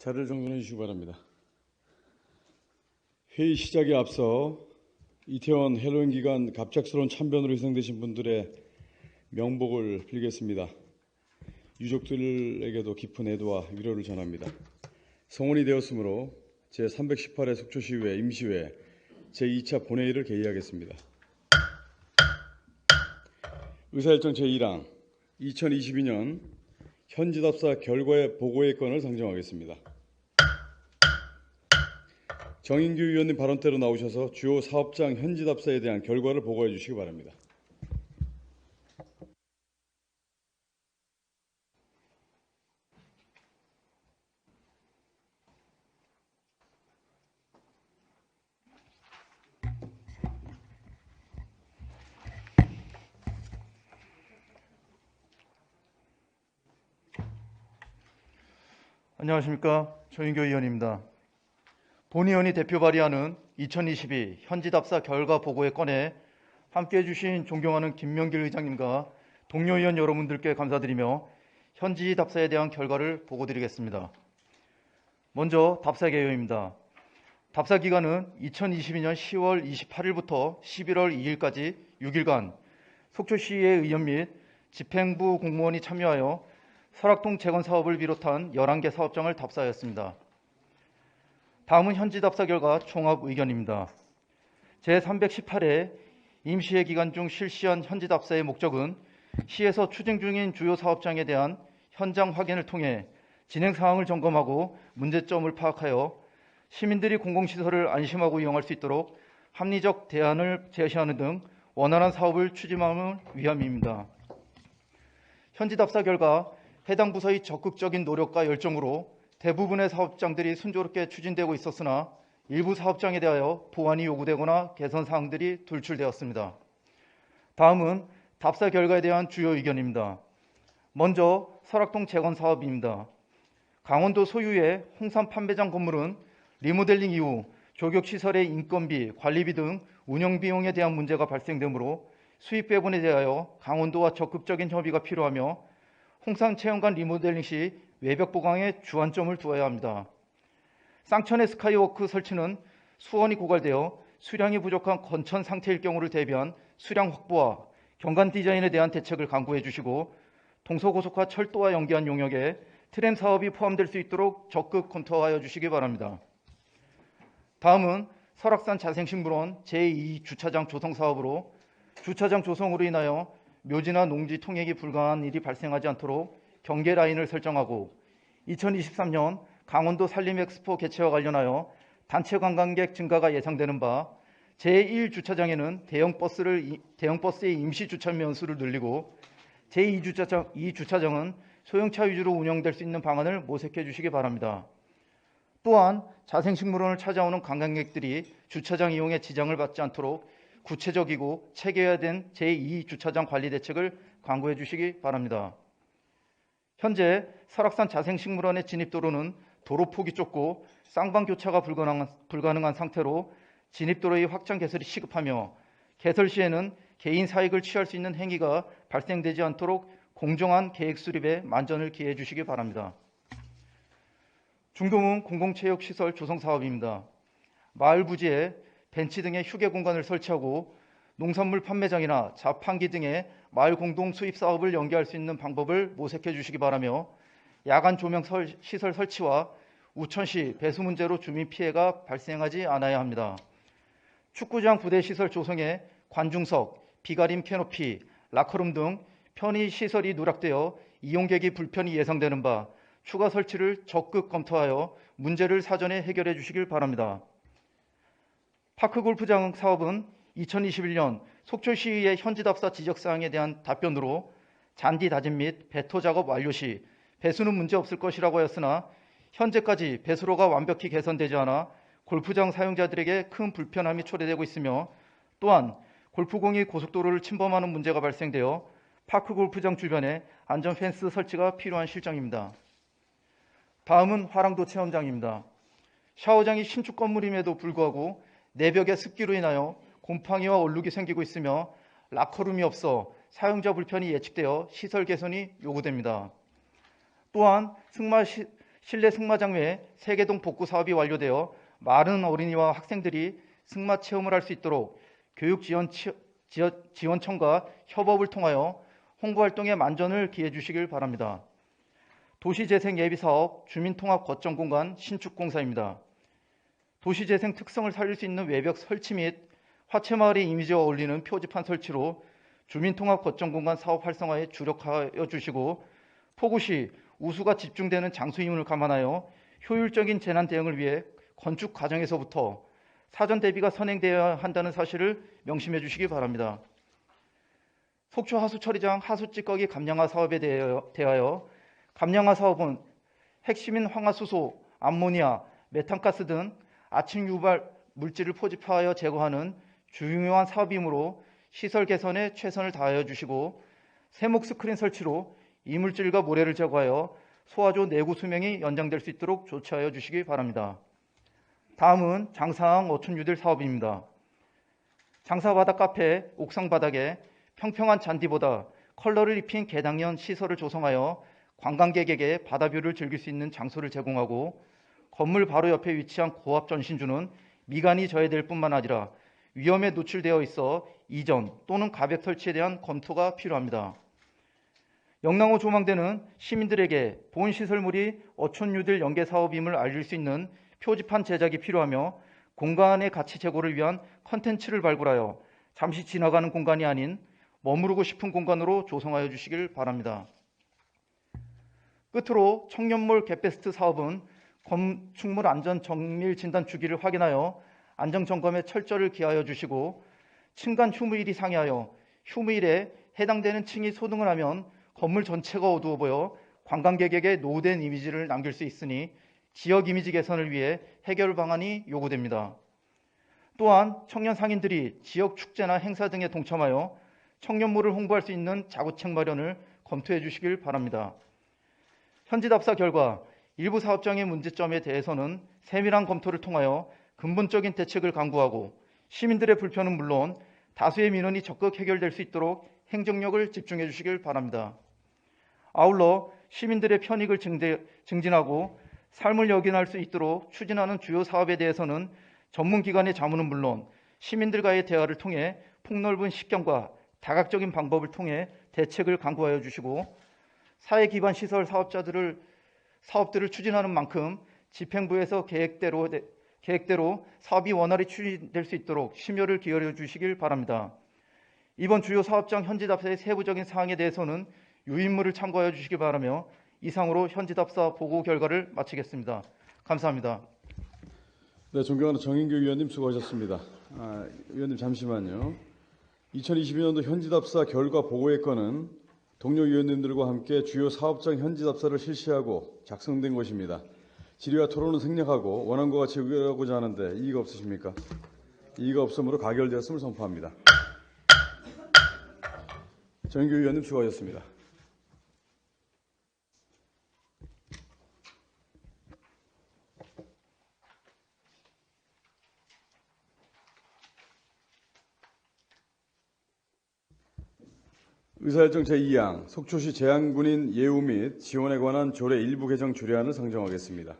자리를 정돈해 주시기 바랍니다. 회의 시작에 앞서 이태원 헬로윈 기간 갑작스러운 참변으로 희생되신 분들의 명복을 빌겠습니다. 유족들에게도 깊은 애도와 위로를 전합니다. 성원이 되었으므로 제318회 속초시의회 임시회 제2차 본회의를 개의하겠습니다. 의사일정 제1항 2022년 현지답사 결과의 보고의 건을 상정하겠습니다. 정인규 의원님 발언대로 나오셔서 주요 사업장 현지답사에 대한 결과를 보고해 주시기 바랍니다. 안녕하십니까. 정인규 의원입니다. 본 의원이 대표 발의하는 2022 현지답사 결과 보고에 건에 함께해 주신 존경하는 김명길 의장님과 동료 의원 여러분들께 감사드리며 현지답사에 대한 결과를 보고드리겠습니다. 먼저 답사 개요입니다. 답사 기간은 2022년 10월 28일부터 11월 2일까지 6일간 속초시의 의원 및 집행부 공무원이 참여하여 설악동 재건 사업을 비롯한 11개 사업장을 답사하였습니다. 다음은 현지 답사 결과 종합 의견입니다. 제318회 임시회 기간 중 실시한 현지 답사의 목적은 시에서 추진 중인 주요 사업장에 대한 현장 확인을 통해 진행 사항을 점검하고 문제점을 파악하여 시민들이 공공시설을 안심하고 이용할 수 있도록 합리적 대안을 제시하는 등 원활한 사업을 추진하는 위함입니다. 현지 답사 결과 해당 부서의 적극적인 노력과 열정으로 대부분의 사업장들이 순조롭게 추진되고 있었으나 일부 사업장에 대하여 보완이 요구되거나 개선 사항들이 돌출되었습니다. 다음은 답사 결과에 대한 주요 의견입니다. 먼저 설악동 재건 사업입니다. 강원도 소유의 홍삼 판매장 건물은 리모델링 이후 조격시설의 인건비, 관리비 등 운영비용에 대한 문제가 발생되므로 수입 배분에 대하여 강원도와 적극적인 협의가 필요하며 홍삼 체험관 리모델링 시 외벽 보강에 주안점을 두어야 합니다. 쌍천의 스카이워크 설치는 수원이 고갈되어 수량이 부족한 건천 상태일 경우를 대비한 수량 확보와 경관 디자인에 대한 대책을 강구해 주시고 동서고속화 철도와 연계한 용역에 트램 사업이 포함될 수 있도록 적극 검토하여 주시기 바랍니다. 다음은 설악산 자생식물원 제2주차장 조성 사업으로 주차장 조성으로 인하여 묘지나 농지 통행이 불가한 일이 발생하지 않도록 경계 라인을 설정하고 2023년 강원도 산림엑스포 개최와 관련하여 단체 관광객 증가가 예상되는 바 제1주차장에는 대형 버스의 임시 주차면 수를 늘리고 제2주차장은 소형차 위주로 운영될 수 있는 방안을 모색해 주시기 바랍니다. 또한 자생식물원을 찾아오는 관광객들이 주차장 이용에 지장을 받지 않도록 구체적이고 체계화된 제2주차장 관리 대책을 강구해 주시기 바랍니다. 현재 설악산 자생식물원의 진입도로는 도로폭이 좁고 쌍방 교차가 불가능한 상태로 진입도로의 확장 개설이 시급하며 개설 시에는 개인 사익을 취할 수 있는 행위가 발생되지 않도록 공정한 계획 수립에 만전을 기해 주시기 바랍니다. 중동은 공공체육시설 조성 사업입니다. 마을 부지에 벤치 등의 휴게 공간을 설치하고 농산물 판매장이나 자판기 등의 마을 공동 수입 사업을 연계할 수 있는 방법을 모색해 주시기 바라며 야간 조명 시설 설치와 우천시 배수 문제로 주민 피해가 발생하지 않아야 합니다. 축구장 부대 시설 조성에 관중석, 비가림 캐노피, 라커룸 등 편의 시설이 누락되어 이용객이 불편이 예상되는 바 추가 설치를 적극 검토하여 문제를 사전에 해결해 주시길 바랍니다. 파크 골프장 사업은 2021년 속초시의 현지답사 지적사항에 대한 답변으로 잔디 다짐 및 배토 작업 완료 시 배수는 문제없을 것이라고 하였으나 현재까지 배수로가 완벽히 개선되지 않아 골프장 사용자들에게 큰 불편함이 초래되고 있으며 또한 골프공이 고속도로를 침범하는 문제가 발생되어 파크 골프장 주변에 안전 펜스 설치가 필요한 실정입니다. 다음은 화랑도 체험장입니다. 샤워장이 신축 건물임에도 불구하고 내벽의 습기로 인하여 곰팡이와 얼룩이 생기고 있으며 라커룸이 없어 사용자 불편이 예측되어 시설 개선이 요구됩니다. 또한 실내 승마장 외 세계동 복구 사업이 완료되어 많은 어린이와 학생들이 승마 체험을 할 수 있도록 교육지원청과 협업을 통하여 홍보활동에 만전을 기해 주시길 바랍니다. 도시재생 예비사업 주민통합거점공간 신축공사입니다. 도시재생 특성을 살릴 수 있는 외벽 설치 및 화채마을의 이미지와 어울리는 표지판 설치로 주민통합거점공간 사업 활성화에 주력하여 주시고, 폭우시 우수가 집중되는 장소임을 감안하여 효율적인 재난 대응을 위해 건축 과정에서부터 사전 대비가 선행되어야 한다는 사실을 명심해 주시기 바랍니다. 속초 하수처리장 하수찌꺼기 감량화 사업에 대하여 감량화 사업은 핵심인 황화수소, 암모니아, 메탄가스 등 아침 유발 물질을 포집하여 제거하는 중요한 사업이므로 시설 개선에 최선을 다하여 주시고, 세목 스크린 설치로 이물질과 모래를 제거하여 소화조 내구 수명이 연장될 수 있도록 조치하여 주시기 바랍니다. 다음은 장상 어촌 뉴딜 사업입니다. 장사 바닥 카페 옥상 바닥에 평평한 잔디보다 컬러를 입힌 개당연 시설을 조성하여 관광객에게 바다뷰를 즐길 수 있는 장소를 제공하고, 건물 바로 옆에 위치한 고압 전신주는 미간이 저해될 뿐만 아니라 위험에 노출되어 있어 이전 또는 가벽 설치에 대한 검토가 필요합니다. 영랑호 조망대는 시민들에게 본 시설물이 어촌 뉴딜 연계 사업임을 알릴 수 있는 표지판 제작이 필요하며, 공간의 가치 제고를 위한 컨텐츠를 발굴하여 잠시 지나가는 공간이 아닌 머무르고 싶은 공간으로 조성하여 주시길 바랍니다. 끝으로 청년몰 겟베스트 사업은 건축물 안전 정밀 진단 주기를 확인하여 안정 점검에 철저를 기하여 주시고, 층간 휴무일이 상회하여 휴무일에 해당되는 층이 소등을 하면 건물 전체가 어두워 보여 관광객에게 노후된 이미지를 남길 수 있으니 지역 이미지 개선을 위해 해결 방안이 요구됩니다. 또한 청년 상인들이 지역 축제나 행사 등에 동참하여 청년몰을 홍보할 수 있는 자구책 마련을 검토해 주시길 바랍니다. 현지 답사 결과 일부 사업장의 문제점에 대해서는 세밀한 검토를 통하여 근본적인 대책을 강구하고, 시민들의 불편은 물론 다수의 민원이 적극 해결될 수 있도록 행정력을 집중해 주시길 바랍니다. 아울러 시민들의 편익을 증진하고 삶을 역인할 수 있도록 추진하는 주요 사업에 대해서는 전문기관의 자문은 물론 시민들과의 대화를 통해 폭넓은 식견과 다각적인 방법을 통해 대책을 강구하여 주시고, 사회 기반 시설 사업들을 추진하는 만큼 집행부에서 계획대로 사업이 원활히 추진될 수 있도록 심혈을 기울여 주시길 바랍니다. 이번 주요 사업장 현지답사의 세부적인 사항에 대해서는 유인물을 참고하여 주시기 바라며, 이상으로 현지답사 보고 결과를 마치겠습니다. 감사합니다. 네, 존경하는 정인규 위원님 수고하셨습니다. 위원님 잠시만요. 2022년도 현지답사 결과 보고의 건은 동료 위원님들과 함께 주요 사업장 현지답사를 실시하고 작성된 것입니다. 질의와 토론은 생략하고 원안과 같이 의결하고자 하는데 이의가 없으십니까? 이의가 없으므로 가결되었음을 선포합니다. 정인규 위원님 수고하셨습니다. 의사일정 제2항 속초시 제한군인 예우 및 지원에 관한 조례 일부 개정 주례안을 상정하겠습니다.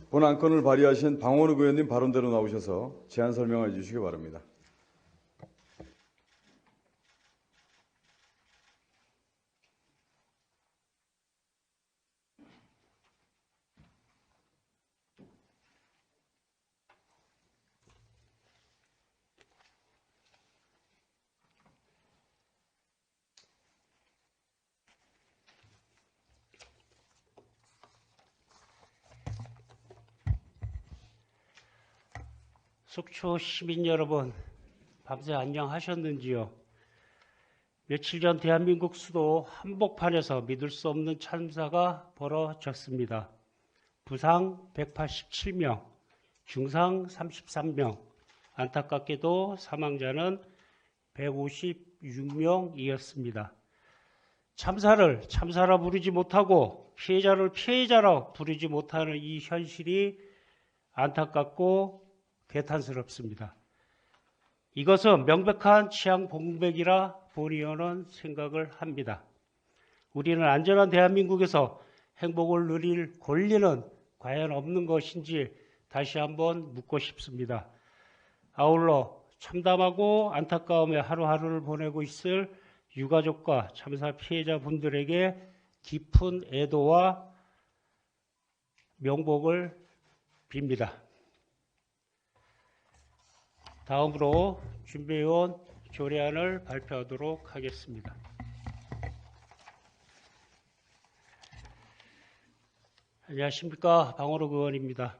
본 안건을 발의하신 방원욱 의원님 발언대로 나오셔서 제안 설명해 주시기 바랍니다. 속초 시민 여러분, 밤새 안녕하셨는지요? 며칠 전 대한민국 수도 한복판에서 믿을 수 없는 참사가 벌어졌습니다. 부상 187명, 중상 33명, 안타깝게도 사망자는 156명이었습니다. 참사를 참사라 부르지 못하고 피해자를 피해자라 부르지 못하는 이 현실이 안타깝고 개탄스럽습니다. 이것은 명백한 치안 공백이라 본의원은 생각을 합니다. 우리는 안전한 대한민국에서 행복을 누릴 권리는 과연 없는 것인지 다시 한번 묻고 싶습니다. 아울러 참담하고 안타까움의 하루하루를 보내고 있을 유가족과 참사 피해자분들에게 깊은 애도와 명복을 빕니다. 다음으로 준비해온 조례안을 발표하도록 하겠습니다. 안녕하십니까. 방호록 의원입니다.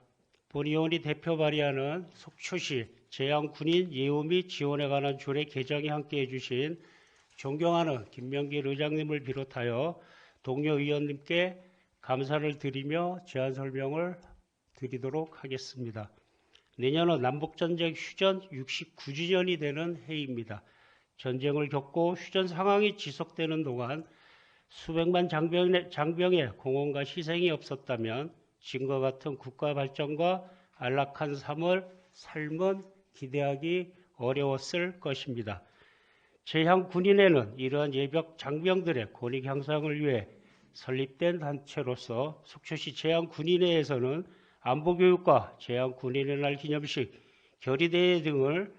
본의원이 대표 발의하는 속초시 제양군인 예우 및 지원에 관한 조례 개정에 함께해 주신 존경하는 김명길 의장님을 비롯하여 동료 의원님께 감사를 드리며 제안 설명을 드리도록 하겠습니다. 내년은 남북전쟁 휴전 69주년이 되는 해입니다. 전쟁을 겪고 휴전 상황이 지속되는 동안 수백만 장병의 공헌과 희생이 없었다면 지금과 같은 국가 발전과 안락한 삶은 기대하기 어려웠을 것입니다. 제향 군인회는 이러한 예벽 장병들의 권익 향상을 위해 설립된 단체로서 속초시 제향 군인회에서는 안보교육과 제향 군인의 날 기념식, 결의대회 등을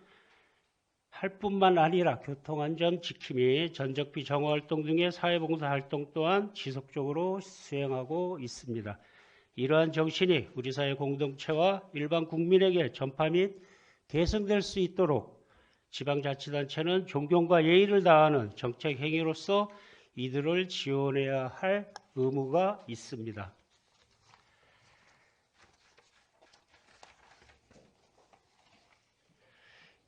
할 뿐만 아니라 교통안전 지킴이, 전적비 정화활동 등의 사회봉사활동 또한 지속적으로 수행하고 있습니다. 이러한 정신이 우리 사회 공동체와 일반 국민에게 전파 및 계승될 수 있도록 지방자치단체는 존경과 예의를 다하는 정책 행위로서 이들을 지원해야 할 의무가 있습니다.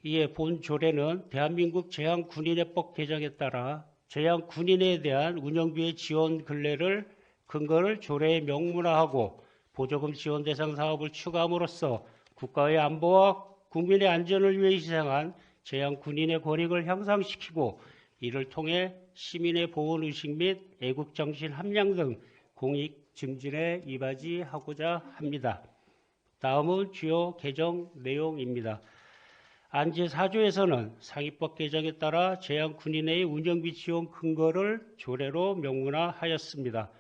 이에 본 조례는 대한민국 제향군인회법 개정에 따라 제향군인에 대한 운영비의 지원 근거를 조례에 명문화하고 보조금 지원 대상 사업을 추가함으로써 국가의 안보와 국민의 안전을 위해 희생한 제향군인의 권익을 향상시키고 이를 통해 시민의 보훈의식 및 애국정신 함량 등 공익 증진에 이바지하고자 합니다. 다음은 주요 개정 내용입니다. 안제 4조에서는 상위법 개정에 따라 제향군인회의 운영비 지원 근거를 조례로 명문화하였습니다.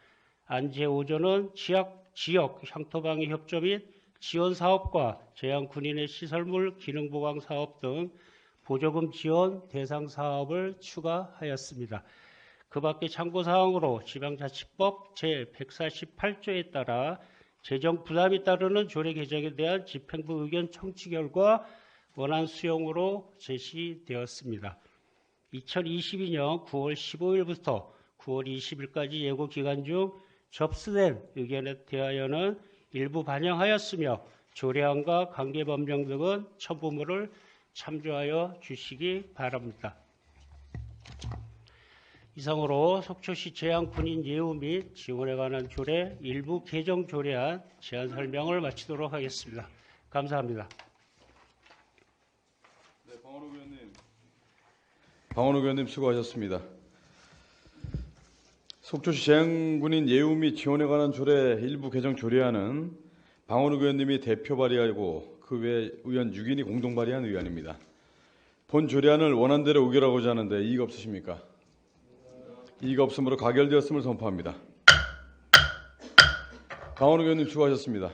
안제 5조는 지역 향토방위 협조 및 지원 사업과 제향군인회 시설물 기능 보강 사업 등 보조금 지원 대상 사업을 추가하였습니다. 그 밖에 참고사항으로 지방자치법 제148조에 따라 재정 부담이 따르는 조례 개정에 대한 집행부 의견 청취 결과 원안 수용으로 제시되었습니다. 2022년 9월 15일부터 9월 20일까지 예고 기간 중 접수된 의견에 대하여는 일부 반영하였으며 조례안과 관계법령 등은 첨부물을 참조하여 주시기 바랍니다. 이상으로 속초시 제향군인 예우 및 지원에 관한 조례 일부 개정 조례안 제안 설명을 마치도록 하겠습니다. 감사합니다. 네, 방원욱 의원님 수고하셨습니다. 속초시 제향군인 예우 및 지원에 관한 조례 일부 개정 조례안은 방원욱 의원님이 대표 발의하고 그 외 의원 6인이 공동 발의한 의안입니다. 본 조례안을 원안대로 의결하고자 하는데 이의가 없으십니까? 이의가 없으므로 가결되었음을 선포합니다. 방원욱 의원님 수고하셨습니다.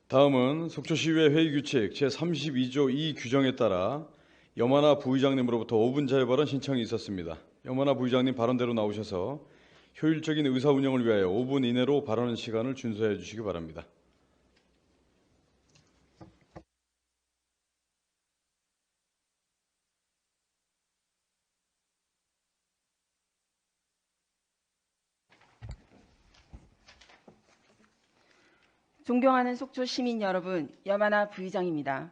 다음은 속초시의회 회의규칙 제32조 2 규정에 따라 염하나 부의장님으로부터 5분 자유 발언 신청이 있었습니다. 염하나 부의장님 발언대로 나오셔서 효율적인 의사 운영을 위하여 5분 이내로 발언 시간을 준수해 주시기 바랍니다. 존경하는 속초 시민 여러분, 염하나 부의장입니다.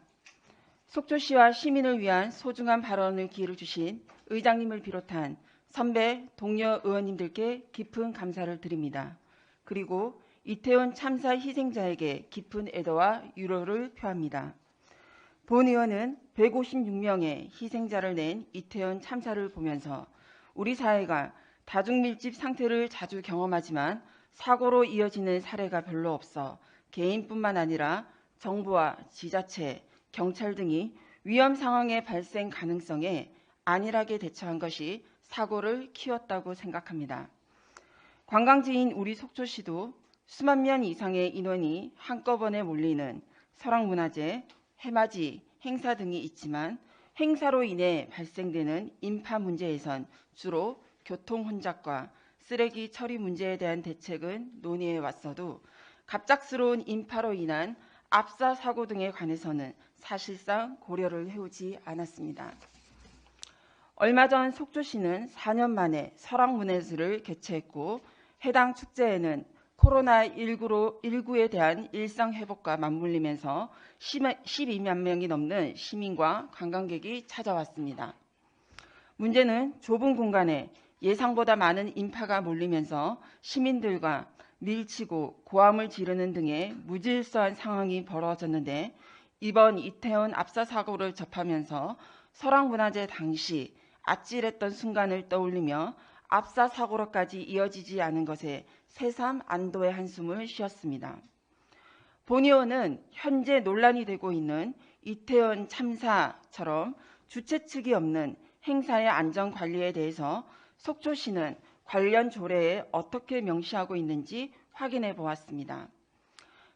속초시와 시민을 위한 소중한 발언을 기회를 주신 의장님을 비롯한 선배, 동료 의원님들께 깊은 감사를 드립니다. 그리고 이태원 참사 희생자에게 깊은 애도와 유로를 표합니다. 본 의원은 156명의 희생자를 낸 이태원 참사를 보면서 우리 사회가 다중 밀집 상태를 자주 경험하지만 사고로 이어지는 사례가 별로 없어 개인뿐만 아니라 정부와 지자체, 경찰 등이 위험 상황의 발생 가능성에 안일하게 대처한 것이 사고를 키웠다고 생각합니다. 관광지인 우리 속초시도 수만 명 이상의 인원이 한꺼번에 몰리는 설악문화제, 해맞이, 행사 등이 있지만 행사로 인해 발생되는 인파 문제에선 주로 교통 혼잡과 쓰레기 처리 문제에 대한 대책은 논의해 왔어도 갑작스러운 인파로 인한 압사 사고 등에 관해서는 사실상 고려를 해오지 않았습니다. 얼마 전 속초시는 4년 만에 설악문화제를 개최했고 해당 축제에는 코로나19에 대한 일상 회복과 맞물리면서 12만 명이 넘는 시민과 관광객이 찾아왔습니다. 문제는 좁은 공간에 예상보다 많은 인파가 몰리면서 시민들과 밀치고 고함을 지르는 등의 무질서한 상황이 벌어졌는데 이번 이태원 압사 사고를 접하면서 설악문화제 당시 아찔했던 순간을 떠올리며 압사 사고로까지 이어지지 않은 것에 새삼 안도의 한숨을 쉬었습니다. 본 의원은 현재 논란이 되고 있는 이태원 참사처럼 주최 측이 없는 행사의 안전 관리에 대해서 속초시는 관련 조례에 어떻게 명시하고 있는지 확인해 보았습니다.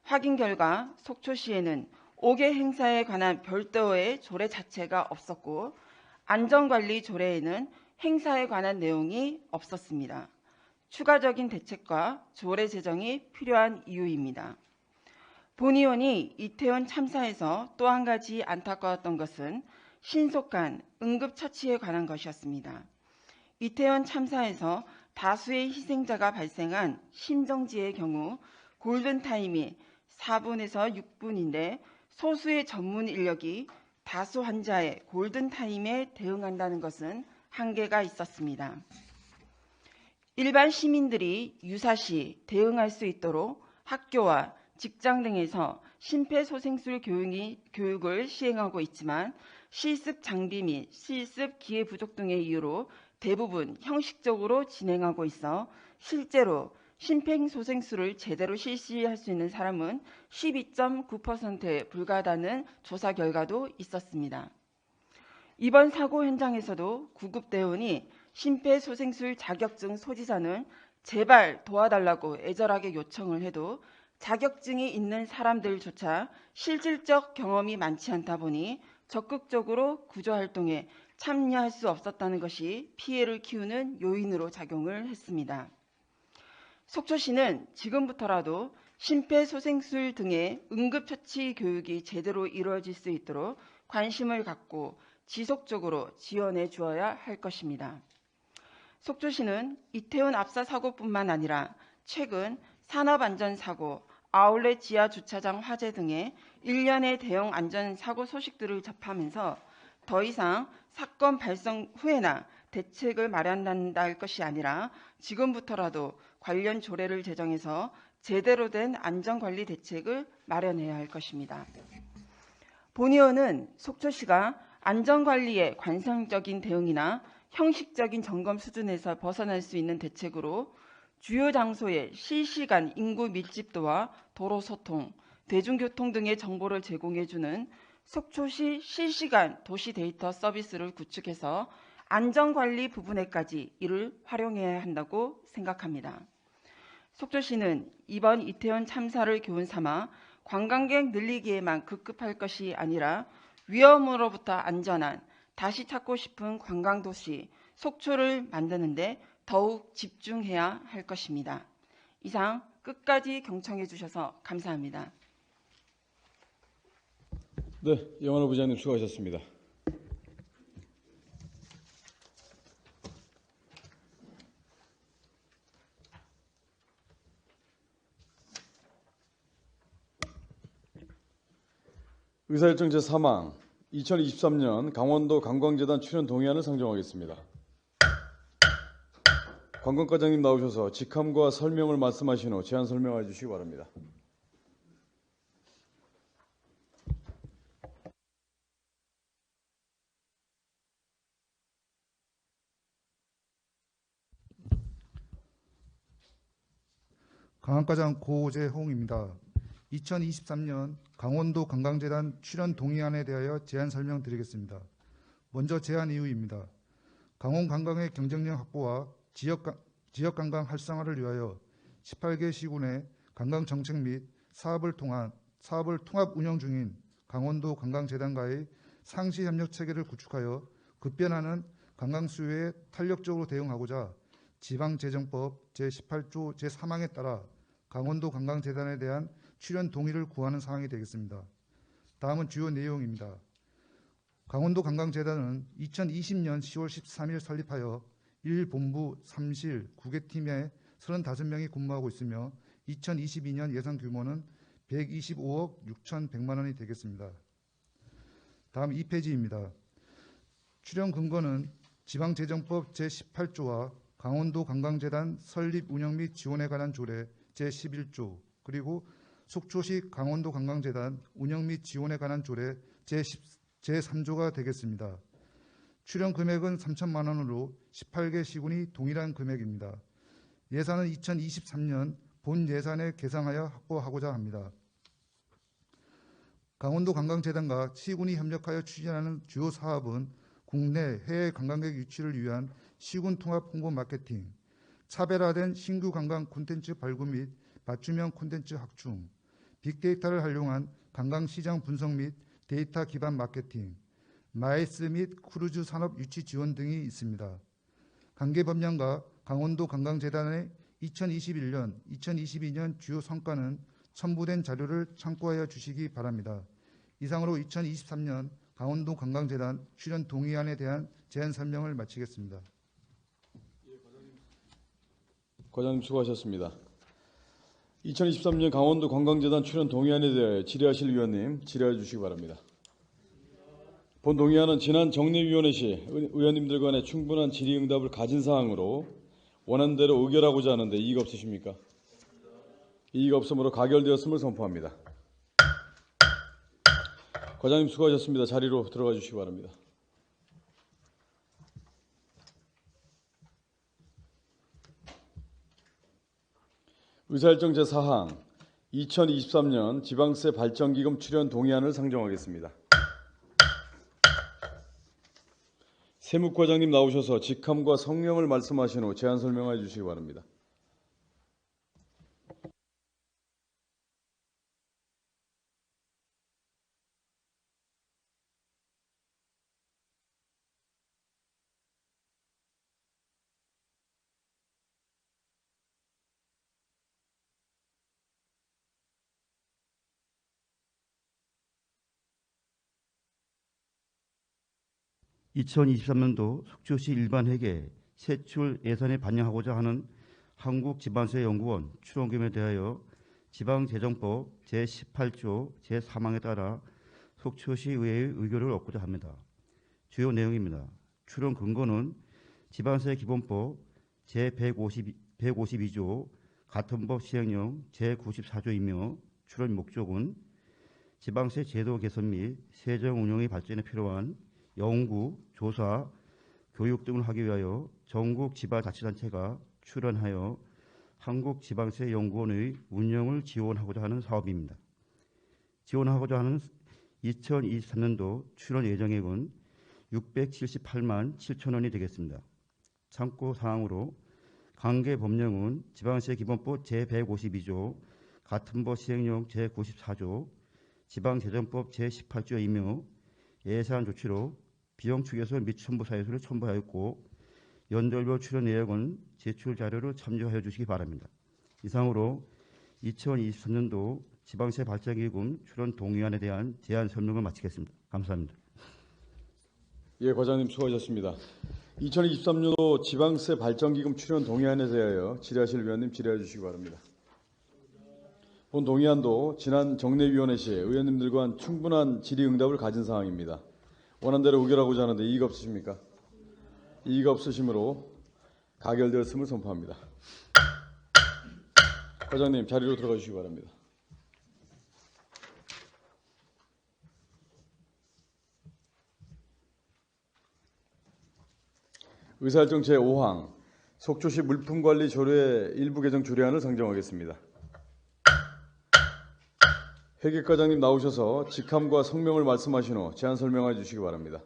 확인 결과 속초시에는 5개 행사에 관한 별도의 조례 자체가 없었고 안전관리 조례에는 행사에 관한 내용이 없었습니다. 추가적인 대책과 조례 제정이 필요한 이유입니다. 본 의원이 이태원 참사에서 또 한 가지 안타까웠던 것은 신속한 응급처치에 관한 것이었습니다. 이태원 참사에서 다수의 희생자가 발생한 심정지의 경우 골든타임이 4분에서 6분인데 소수의 전문 인력이 다수 환자의 골든타임에 대응한다는 것은 한계가 있었습니다. 일반 시민들이 유사시 대응할 수 있도록 학교와 직장 등에서 심폐소생술 교육을 시행하고 있지만 실습 장비 및 실습 기회 부족 등의 이유로 대부분 형식적으로 진행하고 있어 실제로 심폐소생술을 제대로 실시할 수 있는 사람은 12.9%에 불과하다는 조사 결과도 있었습니다. 이번 사고 현장에서도 구급대원이 심폐소생술 자격증 소지자는 제발 도와달라고 애절하게 요청을 해도 자격증이 있는 사람들조차 실질적 경험이 많지 않다 보니 적극적으로 구조활동에 참여할 수 없었다는 것이 피해를 키우는 요인으로 작용을 했습니다. 속초시는 지금부터라도 심폐소생술 등의 응급처치 교육이 제대로 이루어질 수 있도록 관심을 갖고 지속적으로 지원해 주어야 할 것입니다. 속초시는 이태원 압사 사고뿐만 아니라 최근 산업안전사고, 아울렛 지하 주차장 화재 등의 일련의 대형 안전사고 소식들을 접하면서 더 이상 사건 발생 후에나 대책을 마련한다 할 것이 아니라 지금부터라도 관련 조례를 제정해서 제대로 된 안전관리 대책을 마련해야 할 것입니다. 본 의원은 속초시가 안전관리의 관성적인 대응이나 형식적인 점검 수준에서 벗어날 수 있는 대책으로 주요 장소의 실시간 인구 밀집도와 도로 소통, 대중교통 등의 정보를 제공해주는 속초시 실시간 도시 데이터 서비스를 구축해서 안전관리 부분에까지 이를 활용해야 한다고 생각합니다. 속초시는 이번 이태원 참사를 교훈 삼아 관광객 늘리기에만 급급할 것이 아니라 위험으로부터 안전한 다시 찾고 싶은 관광도시 속초를 만드는 데 더욱 집중해야 할 것입니다. 이상 끝까지 경청해 주셔서 감사합니다. 네, 영환호 부장님 수고하셨습니다. 의사일정 제3항 2023년 강원도 관광재단 출연 동의안을 상정하겠습니다. 관광과장님 나오셔서 직함과 설명을 말씀하신 후 제안 설명해 주시기 바랍니다. 강한과장 고재홍입니다. 2023년 강원도 관광재단 출연 동의안에 대하여 제안 설명드리겠습니다. 먼저 제안 이유입니다. 강원 관광의 경쟁력 확보와 지역 관광 활성화를 위하여 18개 시군의 관광 정책 및 사업을 통합 운영 중인 강원도 관광재단과의 상시 협력 체계를 구축하여 급변하는 관광 수요에 탄력적으로 대응하고자 지방재정법 제18조 제3항에 따라 강원도 관광재단에 대한 출연 동의를 구하는 사항이 되겠습니다. 다음은 주요 내용입니다. 강원도 관광재단은 2020년 10월 13일 설립하여 1본부 3실 9개 팀에 35명이 근무하고 있으며 2022년 예산 규모는 125억 6,100만 원이 되겠습니다. 다음 2페이지입니다. 출연 근거는 지방재정법 제18조와 강원도 관광재단 설립 운영 및 지원에 관한 조례 제11조 그리고 속초시 강원도 관광재단 운영 및 지원에 관한 조례 제3조가 되겠습니다. 출연 금액은 3천만 원으로 18개 시군이 동일한 금액입니다. 예산은 2023년 본 예산에 계상하여 확보하고자 합니다. 강원도 관광재단과 시군이 협력하여 추진하는 주요 사업은 국내 해외 관광객 유치를 위한 시군 통합 홍보 마케팅, 차별화된 신규 관광 콘텐츠 발굴 및 맞춤형 콘텐츠 확충, 빅데이터를 활용한 관광시장 분석 및 데이터 기반 마케팅, 마이스 및 크루즈 산업 유치 지원 등이 있습니다. 관계 법령과 강원도 관광재단의 2021년, 2022년 주요 성과는 첨부된 자료를 참고하여 주시기 바랍니다. 이상으로 2023년 강원도 관광재단 출연 동의안에 대한 제안 설명을 마치겠습니다. 과장님 수고하셨습니다. 2023년 강원도 관광재단 출연 동의안에 대해 질의하실 위원님 질의해 주시기 바랍니다. 본 동의안은 지난 정례위원회 시 의원님들 간의 충분한 질의응답을 가진 사항으로 원하는 대로 의결하고자 하는데 이의가 없으십니까? 이의가 없으므로 가결되었음을 선포합니다. 과장님 수고하셨습니다. 자리로 들어가 주시기 바랍니다. 의사일정 제4항 2023년 지방세 발전기금 출연 동의안을 상정하겠습니다. 세무과장님 나오셔서 직함과 성명을 말씀하신 후 제안 설명해 주시기 바랍니다. (2023년도) 속초시 일반회계 세출 예산에 반영하고자 하는 한국지방세연구원 출원금에 대하여 지방재정법 제18조 제3항에 따라 속초시 의회의 의결을 얻고자 합니다. 주요 내용입니다. 출원 근거는 지방세기본법 제152조 같은 법 시행령 제94조이며 출원 목적은 지방세 제도 개선 및 세정 운영의 발전에 필요한 연구, 조사, 교육 등을 하기 위하여 전국 지방자치단체가 출원하여 한국지방세연구원의 운영을 지원하고자 하는 사업입니다. 지원하고자 하는 2023년도 출원 예정액은 678만 7천 원이 되겠습니다. 참고 사항으로 관계 법령은 지방세기본법 제152조, 같은 법 시행령 제94조, 지방재정법 제18조이며 예산 조치로 비용축에서 및 첨부 사유서를 첨부하였고 연도별 출연 내역은 제출 자료를 참조하여 주시기 바랍니다. 이상으로 2023년도 지방세 발전기금 출연 동의안에 대한 제안 설명을 마치겠습니다. 감사합니다. 예, 과장님 수고하셨습니다. 2023년도 지방세 발전기금 출연 동의안에 대하여 질의하실 위원님 질의해 주시기 바랍니다. 본 동의안도 지난 정례위원회 시 의원님들과 충분한 질의응답을 가진 사항입니다. 원하는 대로 의결하고자 하는데 이의가 없으십니까? 이의가 없으시므로 가결되었음을 선포합니다. 과장님 자리로 들어가 주시기 바랍니다. 의사일정 제5항 속초시 물품관리 조례 일부 개정 조례안을 상정하겠습니다. 회계과장님 나오셔서 직함과 성명을 말씀하신 후 제안 설명해 주시기 바랍니다.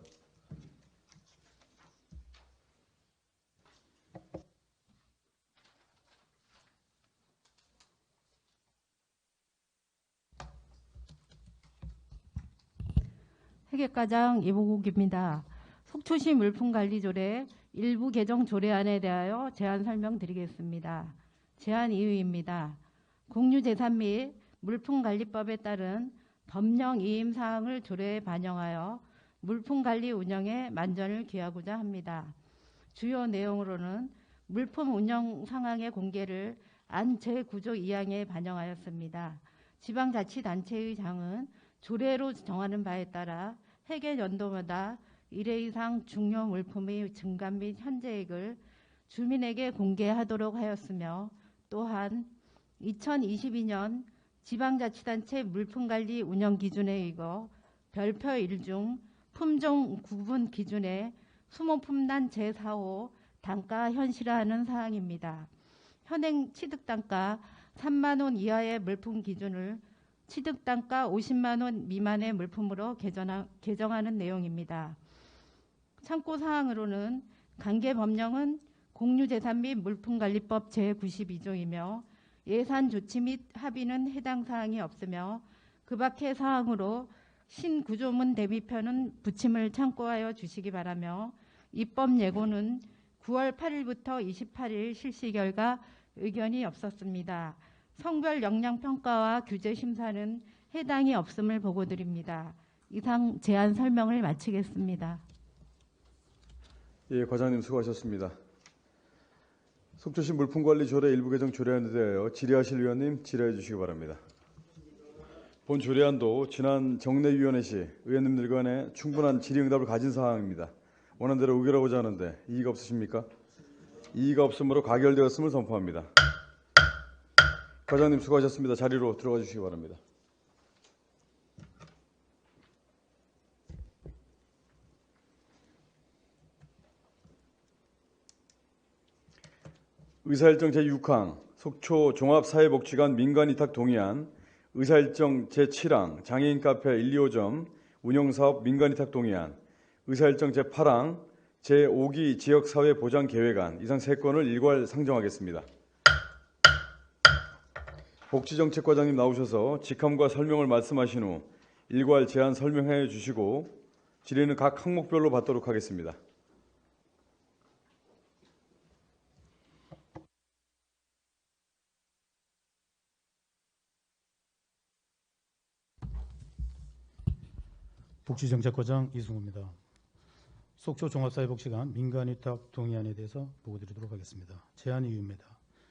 회계과장 이보국입니다. 속초시 물품관리조례 일부 개정 조례안에 대하여 제안 설명드리겠습니다. 제안 이유입니다. 공유재산 및 물품관리법에 따른 법령 이임 사항을 조례에 반영하여 물품관리 운영에 만전을 기하고자 합니다. 주요 내용으로는 물품 운영 상황의 공개를 안 제9조 2항에 반영하였습니다. 지방자치단체의 장은 조례로 정하는 바에 따라 회계 연도마다 1회 이상 중요 물품의 증감 및 현재액을 주민에게 공개하도록 하였으며, 또한 2022년 지방자치단체 물품관리 운영 기준에 의거 별표 1중 품종 구분 기준에 수모품단 제4호 단가 현실화하는 사항입니다. 현행 취득단가 3만 원 이하의 물품 기준을 취득단가 50만 원 미만의 물품으로 개정하는 내용입니다. 참고사항으로는 관계법령은 공유재산 및 물품관리법 제92조이며 예산조치 및 합의는 해당 사항이 없으며, 그 밖의 사항으로 신구조문 대비편은 부침을 참고하여 주시기 바라며, 입법 예고는 9월 8일부터 28일 실시 결과 의견이 없었습니다. 성별 역량평가와 규제 심사는 해당이 없음을 보고드립니다. 이상 제안 설명을 마치겠습니다. 예, 과장님 수고하셨습니다. 속초시 물품관리조례 일부 개정 조례안에 대하여 질의하실 위원님 질의해 주시기 바랍니다. 본 조례안도 지난 정례위원회 시 의원님들 간에 충분한 질의응답을 가진 사항입니다. 원하는 대로 의결하고자 하는데 이의가 없으십니까? 이의가 없으므로 가결되었음을 선포합니다. 과장님 수고하셨습니다. 자리로 들어가 주시기 바랍니다. 의사일정 제6항 속초 종합사회복지관 민간위탁 동의안, 의사일정 제7항 장애인 카페 1, 2호점 운영사업 민간위탁 동의안, 의사일정 제8항 제5기 지역사회보장계획안 이상 3건을 일괄 상정하겠습니다. 복지정책과장님 나오셔서 직함과 설명을 말씀하신 후 일괄 제안 설명해 주시고 질의는 각 항목별로 받도록 하겠습니다. 복지정책과장 이승우입니다. 속초 종합사회복지관 민간위탁 동의안에 대해서 보고드리도록 하겠습니다. 제안 이유입니다.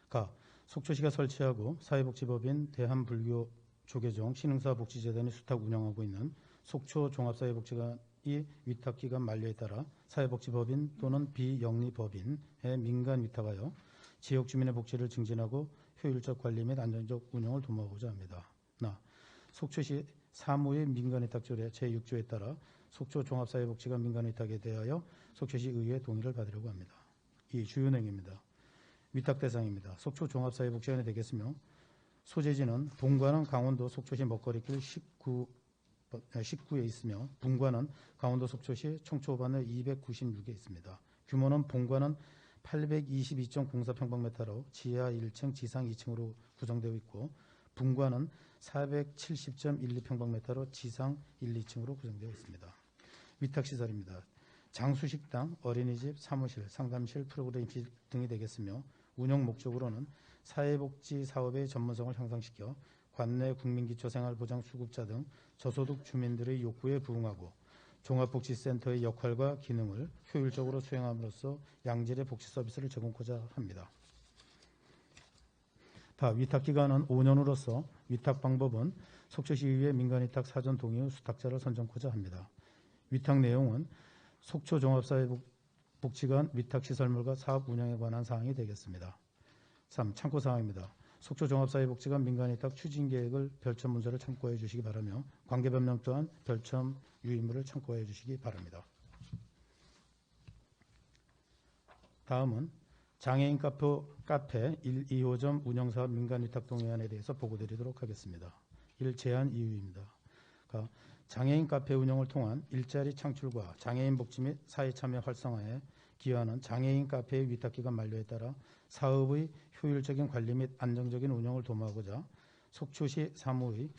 가. 속초시가 설치하고 사회복지법인 대한불교조계종 신흥사복지재단이 수탁 운영하고 있는 속초 종합사회복지관이 위탁기간 만료에 따라 사회복지법인 또는 비영리법인에 민간 위탁하여 지역 주민의 복지를 증진하고 효율적 관리 및 안정적 운영을 도모하고자 합니다. 나. 속초시 사무의 민간위탁조례 제6조에 따라 속초 종합사회복지관 민간위탁에 대하여 속초시 의회의 동의를 받으려고 합니다. 이 주요 내용입니다. 위탁 대상입니다. 속초 종합사회복지관이 되겠으며, 소재지는 본관은 강원도 속초시 먹거리길 19에 있으며, 분관은 강원도 속초시 청초반을 296에 있습니다. 규모는 본관은 822.04평방미터로 지하 1층, 지상 2층으로 구성되어 있고, 분관은 470.12평방미터로 지상 1, 2층으로 구성되어 있습니다. 위탁시설입니다. 장수식당, 어린이집, 사무실, 상담실, 프로그램실 등이 되겠으며, 운영 목적으로는 사회복지 사업의 전문성을 향상시켜 관내 국민기초생활보장 수급자 등 저소득 주민들의 욕구에 부응하고 종합복지센터의 역할과 기능을 효율적으로 수행함으로써 양질의 복지 서비스를 제공하고자 합니다. 위탁기간은 5년으로서 위탁 방법은 속초시의회 민간위탁 사전 동의 후 수탁자를 선정하고자 합니다. 위탁 내용은 속초 종합사회복지관 위탁시설물과 사업 운영에 관한 사항이 되겠습니다. 3. 참고사항입니다. 속초 종합사회복지관 민간위탁 추진계획을 별첨 문서를 참고해 주시기 바라며, 관계변명 또한 별첨 유의물을 참고해 주시기 바랍니다. 다음은 장애인 카페 1, 2호점 운영사업 민간위탁 동의안에 대해서 보고드리도록 하겠습니다. 1. 제안 이유입니다. 가 장애인 카페 운영을 통한 일자리 창출과 장애인 복지 및 사회 참여 활성화에 기여하는 장애인 카페의 위탁기간 만료에 따라 사업의 효율적인 관리 및 안정적인 운영을 도모하고자 속초시 사무의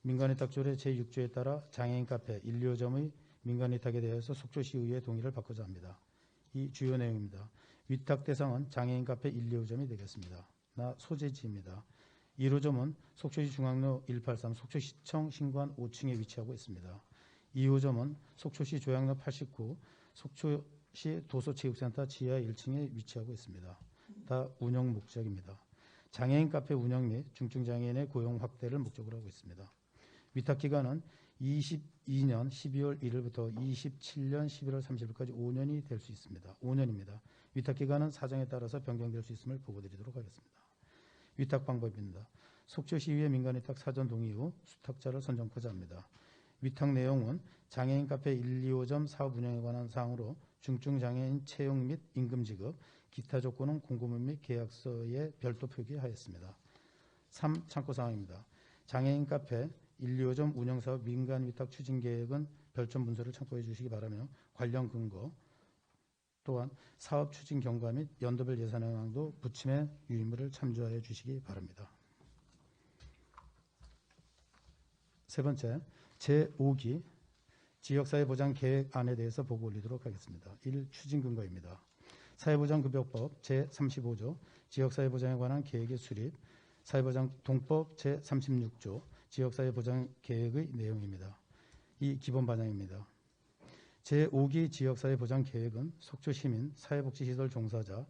민간위탁조례 제6조에 따라 장애인 카페 1, 2호점의 민간위탁에 대해서 속초시의회 동의를 받고자 합니다. 이 주요 내용입니다. 위탁 대상은 장애인 카페 1, 2호점이 되겠습니다. 나 소재지입니다. 1호점은 속초시 중앙로 183 속초시청 신관 5층에 위치하고 있습니다. 2호점은 속초시 조양로 89 속초시 도서체육센터 지하 1층에 위치하고 있습니다. 다 운영 목적입니다. 장애인 카페 운영 및 중증장애인의 고용 확대를 목적으로 하고 있습니다. 위탁 기간은 22년 12월 1일부터 27년 11월 30일까지 5년이 될 수 있습니다. 5년입니다. 위탁 기간은 사정에 따라서 변경될 수 있음을 보고드리도록 하겠습니다. 위탁 방법입니다. 속초시의회 민간위탁 사전 동의 후 수탁자를 선정하고자 합니다. 위탁 내용은 장애인 카페 1, 2호점 사업 운영에 관한 사항으로 중증장애인 채용 및 임금 지급, 기타 조건은 공고문 및 계약서에 별도 표기하였습니다. 3. 참고사항입니다. 장애인 카페 1, 2호점 운영사업 민간위탁 추진 계획은 별점 문서를 참고해 주시기 바라며 관련 근거 또한 사업 추진 경과 및 연도별 예산 현황도 부침의 유의물을 참조하여 주시기 바랍니다. 세 번째, 제5기 지역사회보장 계획안에 대해서 보고 올리도록 하겠습니다. 1. 추진 근거입니다. 사회보장급여법 제35조 지역사회보장에 관한 계획의 수립, 사회보장 동법 제36조 지역사회보장 계획의 내용입니다. 2. 기본 반영입니다. 제5기 지역사회보장계획은 속초시민, 사회복지시설 종사자,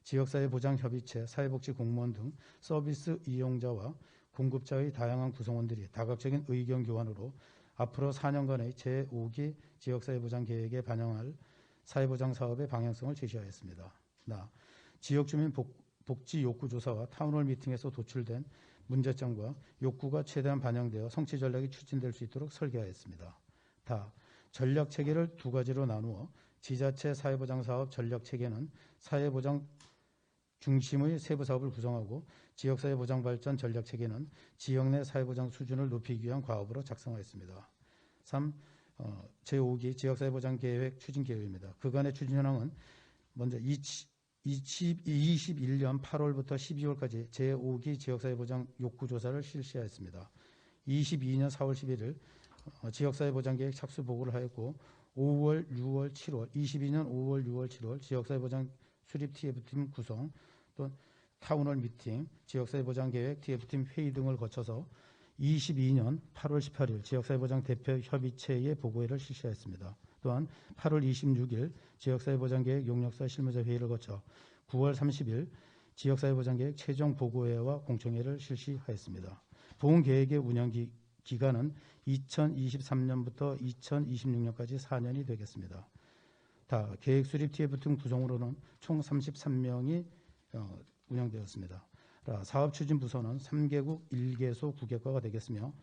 지역사회보장협의체, 사회복지공무원 등 서비스 이용자와 공급자의 다양한 구성원들이 다각적인 의견 교환으로 앞으로 4년간의 제5기 지역사회보장계획에 반영할 사회보장 사업의 방향성을 제시하였습니다. 지역주민 복지 욕구 조사와 타운홀 미팅에서 도출된 문제점과 욕구가 최대한 반영되어 성취 전략이 추진될 수 있도록 설계하였습니다. 전략 체계를 두 가지로 나누어 지자체 사회보장 사업 전략 체계는 사회보장 중심의 세부 사업을 구성하고 지역사회보장 발전 전략 체계는 지역 내 사회보장 수준을 높이기 위한 과업으로 작성하였습니다. 3. 제5기 지역사회보장 계획 추진 계획입니다. 그간의 추진 현황은 먼저 2021년 8월부터 12월까지 제5기 지역사회보장 욕구조사를 실시하였습니다. 22년 4월 11일 지역사회보장계획 착수 보고를 하였고 5월, 6월, 7월, 22년 5월, 6월, 7월 지역사회보장 수립 TF팀 구성 또 타운홀 미팅, 지역사회보장계획 TF팀 회의 등을 거쳐서 22년 8월 18일 지역사회보장 대표협의체의 보고회를 실시하였습니다. 또한 8월 26일 지역사회보장계획 용역사 실무자 회의를 거쳐 9월 30일 지역사회보장계획 최종 보고회와 공청회를 실시하였습니다. 본 계획의 운영 기간은 2023년부터 2026년까지 4년이 되겠습니다. 계획 수립 TF팀 구성으로는 총 33명이 운영되었습니다. 사업 추진 부서는 3개국 1개소 9개과가 되겠으며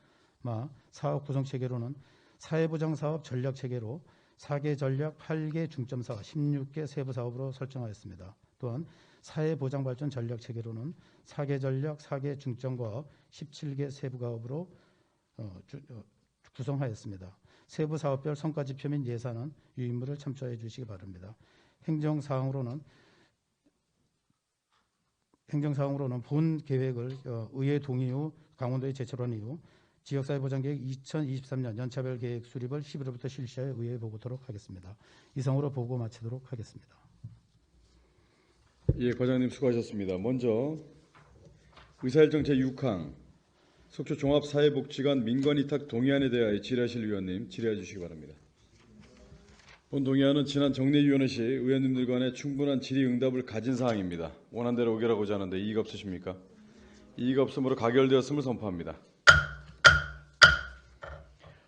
사업 구성 체계로는 사회보장 사업 전략 체계로 4개 전략 8개 중점 사업 16개 세부 사업으로 설정하였습니다. 또한 사회보장 발전 전략 체계로는 4개 전략 4개 중점 과업 17개 세부 과업으로 구성하였습니다. 세부 사업별 성과 지표 및 예산은 유인물을 참조해 주시기 바랍니다. 행정사항으로는 본 계획을 의회 동의 후 강원도에 제출한 이후 지역사회보장계획 2023년 연차별 계획 수립을 11월부터 실시하여 의회에 보고토록 하겠습니다. 이상으로 보고 마치도록 하겠습니다. 예, 과장님 수고하셨습니다. 먼저 의사일정 제6항 속초 종합사회복지관 민간위탁 동의안에 대하여 질의하실 위원님 질의해 주시기 바랍니다. 본 동의안은 지난 정례위원회 시 의원님들 간의 충분한 질의응답을 가진 사항입니다. 원안대로 의결하고자 하는데 이의가 없으십니까? 이의가 없으므로 가결되었음을 선포합니다.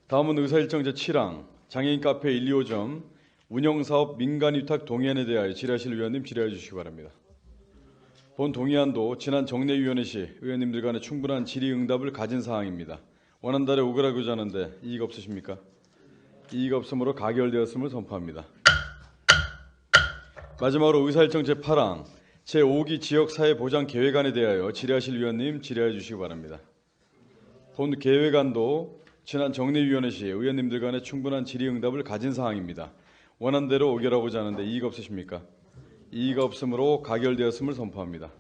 다음은 의사일정 제7항 장애인 카페 1, 2호점 운영사업 민간위탁 동의안에 대하여 질의하실 위원님 질의해 주시기 바랍니다. 본 동의안도 지난 정례위원회 시 의원님들 간의 충분한 질의응답을 가진 사항입니다. 원안대로 의결하고자 하는데 이의가 없으십니까? 이의가 없으므로 가결되었음을 선포합니다. 마지막으로 의사일정 제8항 제5기 지역사회보장계획안에 대하여 질의하실 위원님 질의해 주시기 바랍니다. 본 계획안도 지난 정례위원회 시 의원님들 간의 충분한 질의응답을 가진 사항입니다. 원한 대로 의결하고자 하는데 이의가 없으십니까? 이의가 없으므로 가결되었음을 선포합니다.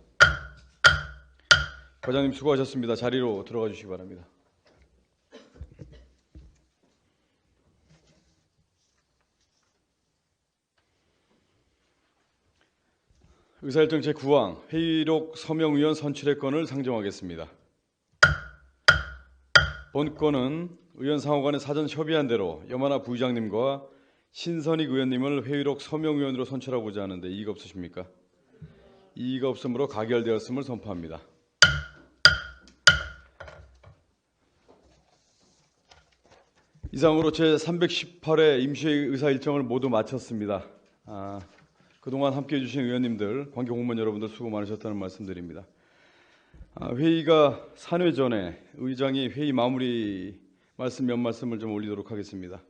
과장님 수고하셨습니다. 자리로 들어가 주시기 바랍니다. 의사일정 제9항 회의록 서명위원 선출의 건을 상정하겠습니다. 본 건은 의원 상호 간에 사전 협의한 대로 염하나 부의장님과 신선익 의원님을 회의록 서명위원으로 선출하고자 하는데 이의가 없으십니까? 이의가 없으므로 가결되었음을 선포합니다. 이상으로 제318회 임시회의 의사일정을 모두 마쳤습니다. 그동안 함께해 주신 의원님들, 관계 공무원 여러분들 수고 많으셨다는 말씀드립니다. 회의가 산회 전에 의장이 회의 마무리 몇 말씀을 좀 올리도록 하겠습니다.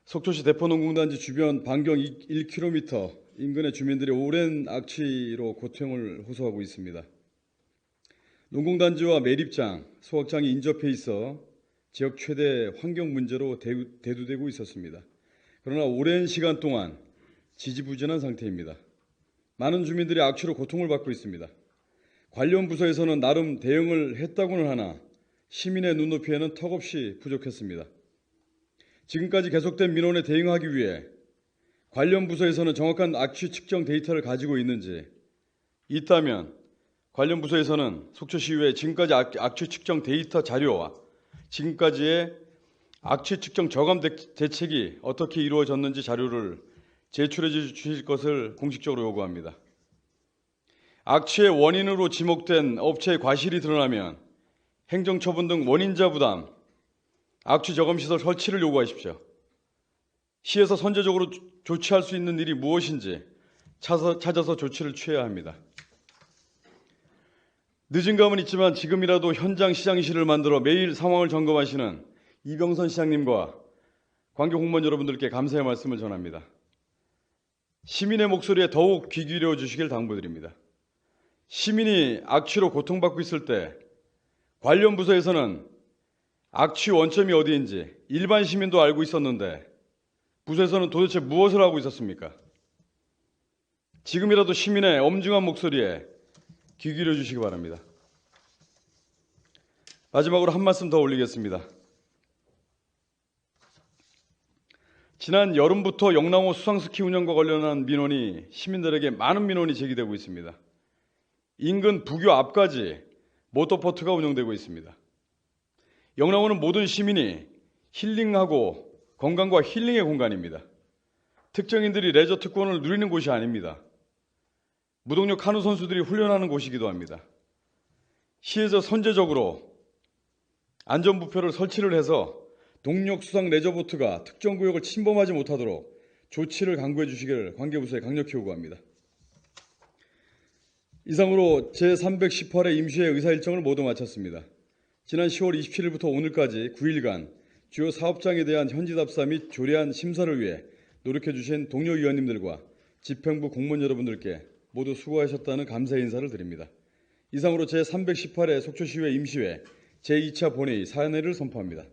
속초시 대포농공단지 주변 반경 1km 인근의 주민들이 오랜 악취로 고통을 호소하고 있습니다. 농공단지와 매립장, 소각장이 인접해 있어 지역 최대 환경 문제로 대두되고 있었습니다. 그러나 오랜 시간 동안 지지부진한 상태입니다. 많은 주민들이 악취로 고통을 받고 있습니다. 관련 부서에서는 나름 대응을 했다고는 하나 시민의 눈높이에는 턱없이 부족했습니다. 지금까지 계속된 민원에 대응하기 위해 관련 부서에서는 정확한 악취 측정 데이터를 가지고 있는지, 있다면 관련 부서에서는 속초시의회 지금까지 악취 측정 데이터 자료와 지금까지의 악취 측정 저감 대책이 어떻게 이루어졌는지 자료를 제출해 주실 것을 공식적으로 요구합니다. 악취의 원인으로 지목된 업체의 과실이 드러나면 행정처분 등 원인자 부담, 악취 저감시설 설치를 요구하십시오. 시에서 선제적으로 조치할 수 있는 일이 무엇인지 찾아서 조치를 취해야 합니다. 늦은 감은 있지만 지금이라도 현장 시장실을 만들어 매일 상황을 점검하시는 이병선 시장님과 관계 공무원 여러분들께 감사의 말씀을 전합니다. 시민의 목소리에 더욱 귀 기울여 주시길 당부드립니다. 시민이 악취로 고통받고 있을 때 관련 부서에서는 악취 원점이 어디인지 일반 시민도 알고 있었는데 부서에서는 도대체 무엇을 하고 있었습니까? 지금이라도 시민의 엄중한 목소리에 귀 기울여 주시기 바랍니다. 마지막으로 한 말씀 더 올리겠습니다. 지난 여름부터 영랑호 수상스키 운영과 관련한 민원이 시민들에게 많은 민원이 제기되고 있습니다. 인근 부교 앞까지 모터포트가 운영되고 있습니다. 영랑호는 모든 시민이 힐링하고 건강과 힐링의 공간입니다. 특정인들이 레저 특권을 누리는 곳이 아닙니다. 무동력 카누 선수들이 훈련하는 곳이기도 합니다. 시에서 선제적으로 안전부표를 설치를 해서 동력 수상 레저보트가 특정 구역을 침범하지 못하도록 조치를 강구해 주시기를 관계부서에 강력히 요구합니다. 이상으로 제318회 임시회 의사일정을 모두 마쳤습니다. 지난 10월 27일부터 오늘까지 9일간 주요 사업장에 대한 현지답사 및 조례안 심사를 위해 노력해 주신 동료 위원님들과 집행부 공무원 여러분들께 모두 수고하셨다는 감사의 인사를 드립니다. 이상으로 제318회 속초시의회 임시회 제2차 본회의 사연회를 선포합니다.